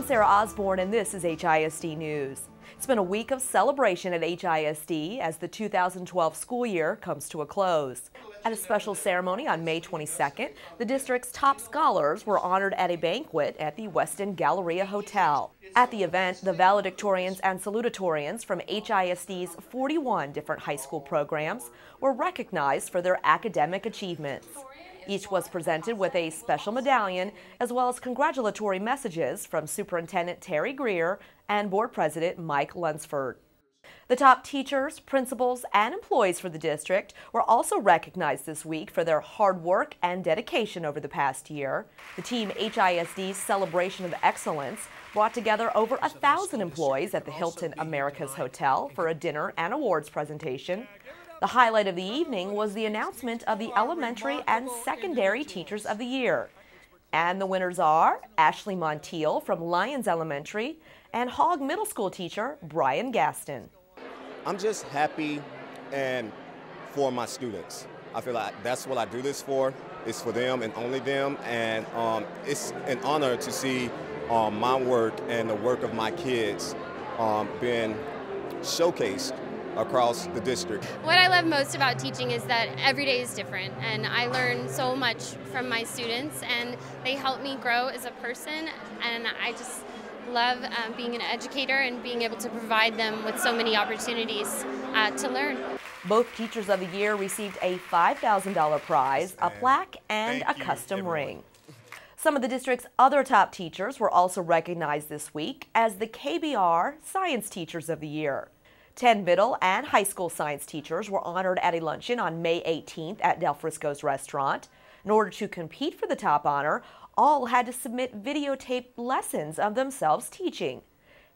Sarah Osborne, and this is HISD News. It's been a week of celebration at HISD as the 2012 school year comes to a close. At a special ceremony on May 22nd, the district's top scholars were honored at a banquet at the Westin Galleria Hotel. At the event, the valedictorians and salutatorians from HISD's 41 different high school programs were recognized for their academic achievements. Each was presented with a special medallion as well as congratulatory messages from Superintendent Terry Greer and Board President Mike Lunceford. The top teachers, principals, and employees for the district were also recognized this week for their hard work and dedication over the past year. The Team HISD's Celebration of Excellence brought together over 1,000 employees at the Hilton Americas Hotel for a dinner and awards presentation. The highlight of the evening was the announcement of the Elementary and Secondary Teachers of the Year. And the winners are Ashley Montiel from Lyons Elementary and Hogg Middle School teacher Brian Gaston. I'm just happy and for my students. I feel like that's what I do this for. It's for them and only them, and it's an honor to see my work and the work of my kids being showcased across the district. What I love most about teaching is that every day is different, and I learn so much from my students, and they help me grow as a person, and I just love being an educator and being able to provide them with so many opportunities to learn. Both Teachers of the Year received a $5,000 prize, a plaque, and a custom ring. Some of the district's other top teachers were also recognized this week as the KBR Science Teachers of the Year. 10 middle and high school science teachers were honored at a luncheon on May 18th at Del Friscos restaurant. In order to compete for the top honor, all had to submit videotaped lessons of themselves teaching.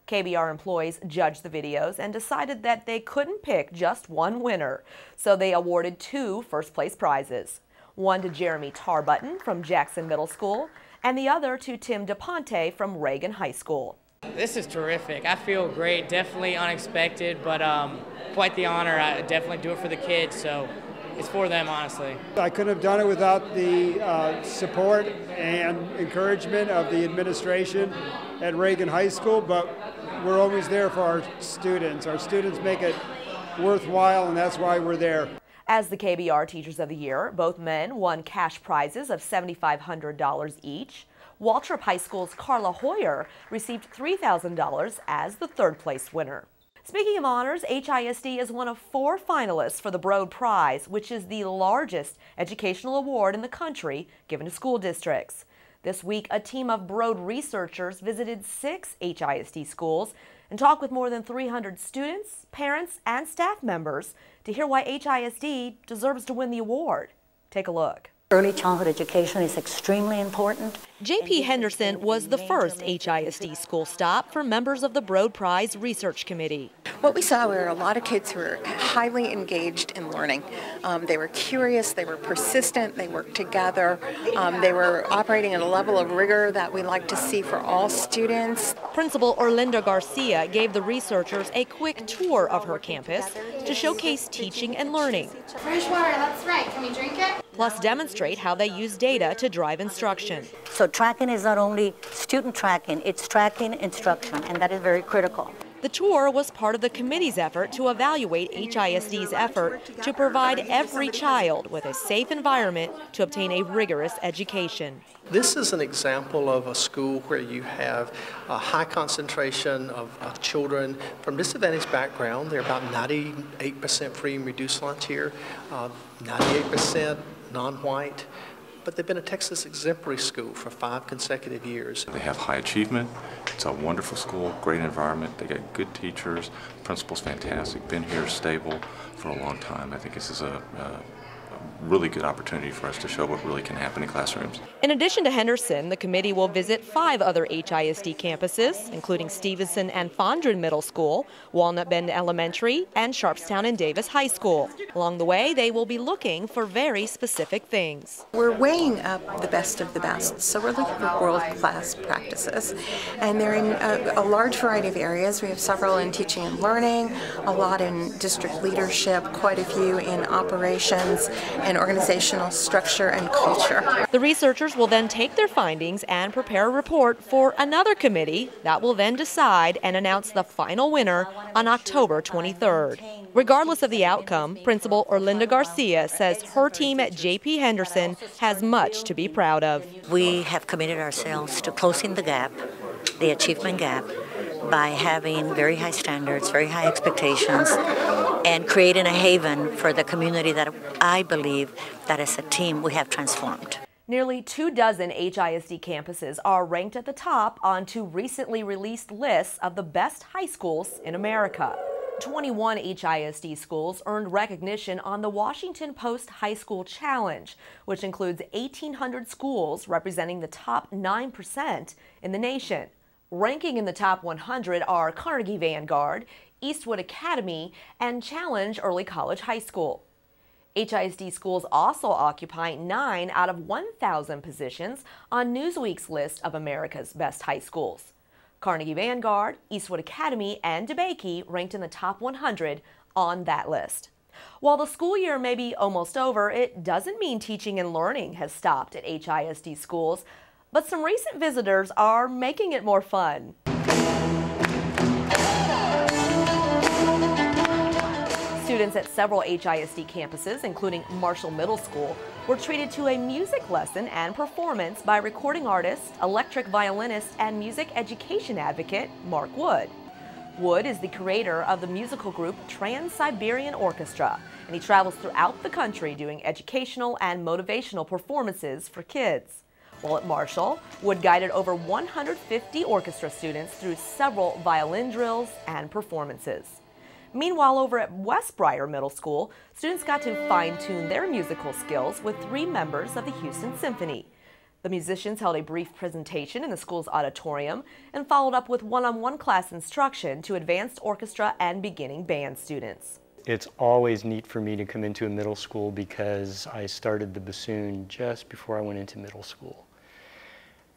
KBR employees judged the videos and decided that they couldn't pick just one winner, so they awarded 2 first-place prizes. One to Jeremy Tarbutton from Jackson Middle School, and the other to Tim DePonte from Reagan High School. This is terrific. I feel great, definitely unexpected, but quite the honor. I definitely do it for the kids, so it's for them, honestly. I couldn't have done it without the support and encouragement of the administration at Reagan High School, but we're always there for our students. Our students make it worthwhile, and that's why we're there. As the KBR Teachers of the Year, both men won cash prizes of $7,500 each. Waltrip High School's Carla Hoyer received $3,000 as the third-place winner. Speaking of honors, HISD is one of 4 finalists for the Broad Prize, which is the largest educational award in the country given to school districts. This week, a team of Broad researchers visited 6 HISD schools and talked with more than 300 students, parents, and staff members to hear why HISD deserves to win the award. Take a look. Early childhood education is extremely important. J.P. Henderson was the first HISD school stop for members of the Broad Prize Research Committee. What we saw were a lot of kids who were highly engaged in learning. They were curious, they were persistent, they worked together, they were operating at a level of rigor that we like to see for all students. Principal Orlinda Garcia gave the researchers a quick tour of her campus to showcase teaching and learning. Fresh water, that's right. Can we drink it? Plus demonstrate how they use data to drive instruction. So tracking is not only student tracking, it's tracking instruction, and that is very critical. The tour was part of the committee's effort to evaluate HISD's effort to provide every child with a safe environment to obtain a rigorous education. This is an example of a school where you have a high concentration of children from disadvantaged background. They're about 98% free and reduced lunch here, 98% non-white. But they've been a Texas exemplary school for 5 consecutive years. They have high achievement. It's a wonderful school, great environment. They got good teachers. Principal's fantastic. Been here stable for a long time. I think this is a really good opportunity for us to show what really can happen in classrooms. In addition to Henderson, the committee will visit 5 other HISD campuses, including Stevenson and Fondren Middle School, Walnut Bend Elementary, and Sharpstown and Davis High School. Along the way, they will be looking for very specific things. We're weighing up the best of the best, so we're looking for world-class practices. And they're in a large variety of areas. We have several in teaching and learning, a lot in district leadership, quite a few in operations, and and organizational structure and culture. The researchers will then take their findings and prepare a report for another committee that will then decide and announce the final winner on October 23rd. Regardless of the outcome, Principal Orlinda Garcia says her team at J.P. Henderson has much to be proud of. We have committed ourselves to closing the gap, the achievement gap, by having very high standards, very high expectations, and creating a haven for the community that I believe that as a team we have transformed. Nearly 24 HISD campuses are ranked at the top on 2 recently released lists of the best high schools in America. 21 HISD schools earned recognition on the Washington Post High School Challenge, which includes 1,800 schools representing the top 9% in the nation. Ranking in the top 100 are Carnegie Vanguard, Eastwood Academy, and Challenge Early College High School. HISD schools also occupy 9 out of 1,000 positions on Newsweek's list of America's best high schools. Carnegie Vanguard, Eastwood Academy, and DeBakey ranked in the top 100 on that list. While the school year may be almost over, it doesn't mean teaching and learning has stopped at HISD schools, but some recent visitors are making it more fun. Students at several HISD campuses, including Marshall Middle School, were treated to a music lesson and performance by recording artist, electric violinist, and music education advocate Mark Wood. Wood is the curator of the musical group Trans-Siberian Orchestra, and he travels throughout the country doing educational and motivational performances for kids. While at Marshall, Wood guided over 150 orchestra students through several violin drills and performances. Meanwhile, over at West Briar Middle School, students got to fine-tune their musical skills with 3 members of the Houston Symphony. The musicians held a brief presentation in the school's auditorium and followed up with one-on-one class instruction to advanced orchestra and beginning band students. It's always neat for me to come into a middle school because I started the bassoon just before I went into middle school.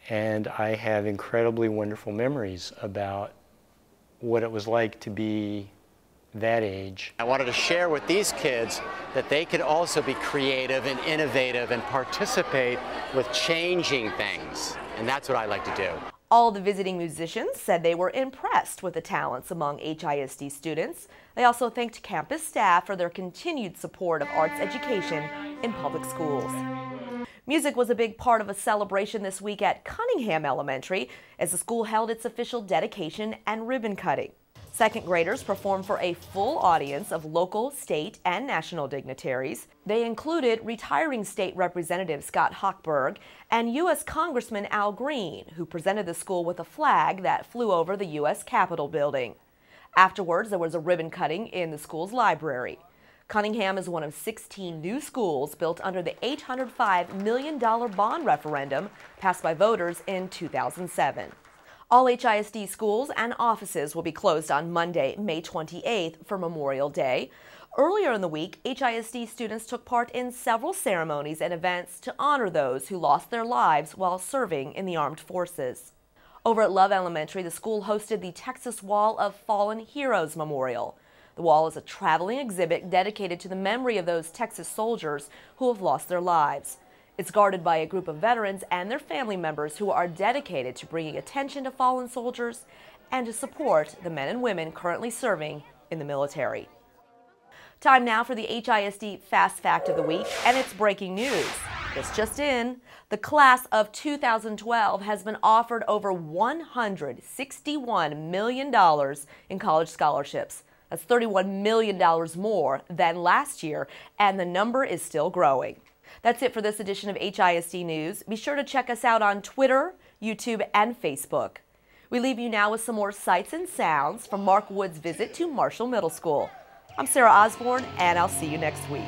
And I have incredibly wonderful memories about what it was like to be that age. I wanted to share with these kids that they could also be creative and innovative and participate with changing things. And that's what I like to do. All the visiting musicians said they were impressed with the talents among HISD students. They also thanked campus staff for their continued support of arts education in public schools. Music was a big part of a celebration this week at Cunningham Elementary as the school held its official dedication and ribbon cutting. Second graders performed for a full audience of local, state, and national dignitaries. They included retiring state representative Scott Hochberg and U.S. Congressman Al Green, who presented the school with a flag that flew over the U.S. Capitol building. Afterwards, there was a ribbon cutting in the school's library. Cunningham is one of 16 new schools built under the $805 million bond referendum passed by voters in 2007. All HISD schools and offices will be closed on Monday, May 28th for Memorial Day. Earlier in the week, HISD students took part in several ceremonies and events to honor those who lost their lives while serving in the armed forces. Over at Love Elementary, the school hosted the Texas Wall of Fallen Heroes Memorial. The wall is a traveling exhibit dedicated to the memory of those Texas soldiers who have lost their lives. It's guarded by a group of veterans and their family members who are dedicated to bringing attention to fallen soldiers and to support the men and women currently serving in the military. Time now for the HISD Fast Fact of the Week, and it's breaking news. It's just in. The class of 2012 has been offered over $161 million in college scholarships. That's $31 million more than last year, and the number is still growing. That's it for this edition of HISD News. Be sure to check us out on Twitter, YouTube, and Facebook. We leave you now with some more sights and sounds from Mark Wood's visit to Marshall Middle School. I'm Sarah Osborne, and I'll see you next week.